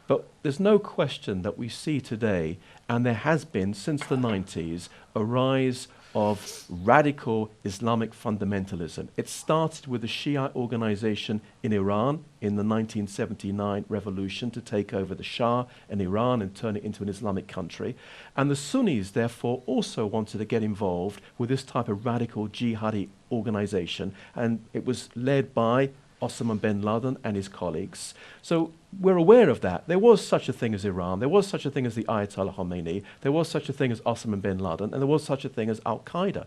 But there's no question that we see today, and there has been since the 90s, a rise of radical Islamic fundamentalism. It started with the Shia organization in Iran in the 1979 revolution to take over the Shah in Iran and turn it into an Islamic country. And the Sunnis, therefore, also wanted to get involved with this type of radical jihadi organization. And it was led by Osama bin Laden and his colleagues. So we're aware of that. There was such a thing as Iran. There was such a thing as the Ayatollah Khomeini. There was such a thing as Osama bin Laden. And there was such a thing as Al-Qaeda.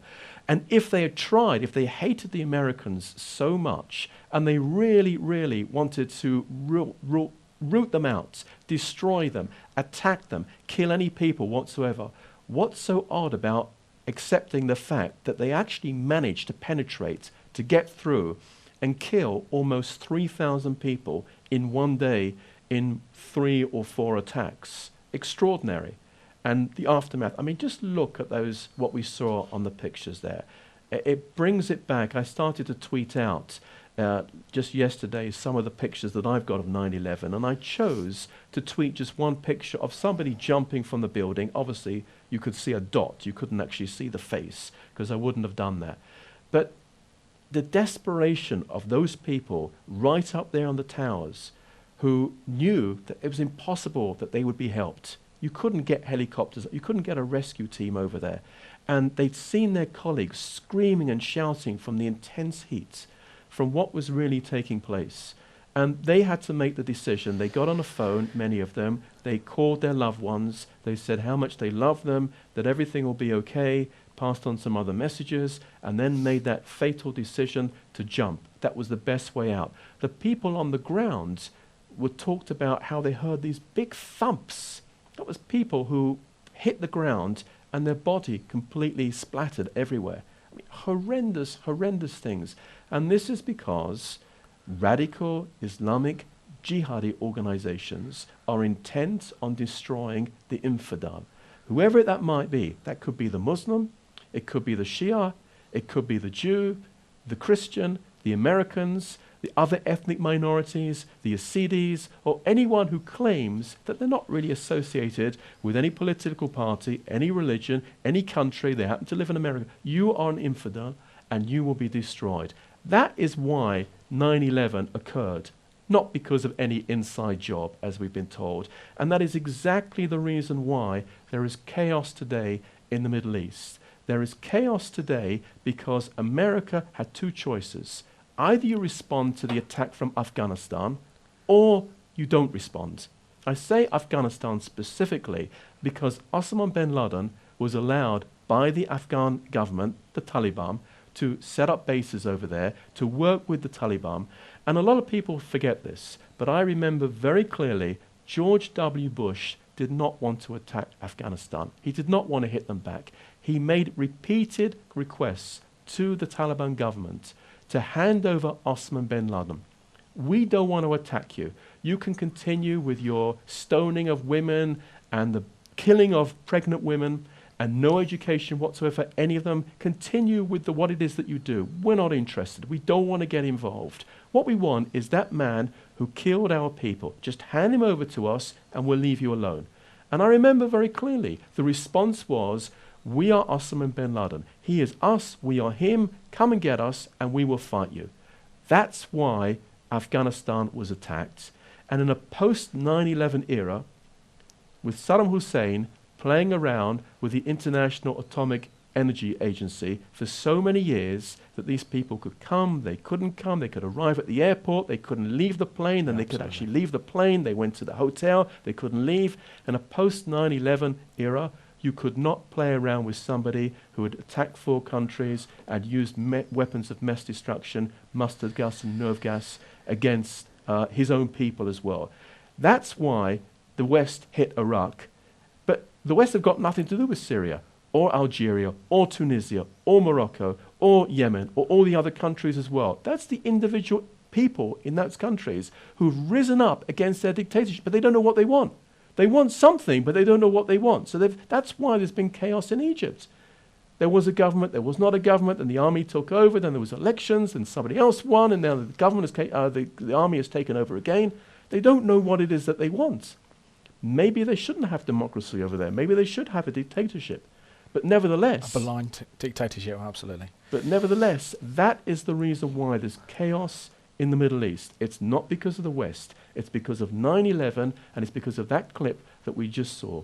And if they had tried, if they hated the Americans so much, and they really, really wanted to root them out, destroy them, attack them, kill any people whatsoever, what's so odd about accepting the fact that they actually managed to penetrate, to get through, and kill almost 3,000 people in one day in 3 or 4 attacks? Extraordinary. And the aftermath, I mean, just look at those, what we saw on the pictures there. It brings it back. I started to tweet out just yesterday some of the pictures that I've got of 9/11, and I chose to tweet just one picture of somebody jumping from the building. Obviously, you could see a dot. You couldn't actually see the face, because I wouldn't have done that. But the desperation of those people right up there on the towers who knew that it was impossible that they would be helped. You couldn't get helicopters, you couldn't get a rescue team over there. And they'd seen their colleagues screaming and shouting from the intense heat, from what was really taking place. And they had to make the decision. They got on a phone, many of them, they called their loved ones, they said how much they love them, that everything will be okay, passed on some other messages, and then made that fatal decision to jump. That was the best way out. The people on the ground were talked about how they heard these big thumps. That was people who hit the ground and their body completely splattered everywhere. I mean, horrendous, horrendous things. And this is because radical Islamic jihadi organizations are intent on destroying the infidel. Whoever that might be, that could be the Muslim, it could be the Shia, it could be the Jew, the Christian, the Americans, the other ethnic minorities, the Yazidis, or anyone who claims that they're not really associated with any political party, any religion, any country, they happen to live in America. You are an infidel and you will be destroyed. That is why 9/11 occurred, not because of any inside job, as we've been told. And that is exactly the reason why there is chaos today in the Middle East. There is chaos today because America had 2 choices. Either you respond to the attack from Afghanistan, or you don't respond. I say Afghanistan specifically because Osama bin Laden was allowed by the Afghan government, the Taliban, to set up bases over there, to work with the Taliban. And a lot of people forget this, but I remember very clearly George W. Bush did not want to attack Afghanistan. He did not want to hit them back. He made repeated requests to the Taliban government to hand over Osama bin Laden. We don't want to attack you. You can continue with your stoning of women and the killing of pregnant women and no education whatsoever for any of them. Continue with what it is that you do. We're not interested. We don't want to get involved. What we want is that man who killed our people. Just hand him over to us and we'll leave you alone. And I remember very clearly the response was, we are Osama bin Laden. He is us, we are him, come and get us and we will fight you. That's why Afghanistan was attacked. And in a post 9/11 era, with Saddam Hussein playing around with the International Atomic Energy Agency for so many years that these people could come, they couldn't come, they could arrive at the airport, they couldn't leave the plane, then they could actually leave the plane, they went to the hotel, they couldn't leave. In a post 9/11 era, you could not play around with somebody who had attacked 4 countries and used weapons of mass destruction, mustard gas and nerve gas against his own people as well. That's why the West hit Iraq. But the West have got nothing to do with Syria or Algeria or Tunisia or Morocco or Yemen or all the other countries as well. That's the individual people in those countries who've risen up against their dictatorship, but they don't know what they want. They want something, but they don't know what they want. So that's why there's been chaos in Egypt. There was a government, there was not a government, and the army took over, then there was elections, and somebody else won, and now the government the army has taken over again. They don't know what it is that they want. Maybe they shouldn't have democracy over there. Maybe they should have a dictatorship. But nevertheless, A benign dictatorship, absolutely. but nevertheless, that is the reason why there's chaos in the Middle East. It's not because of the West. It's because of 9/11, and it's because of that clip that we just saw.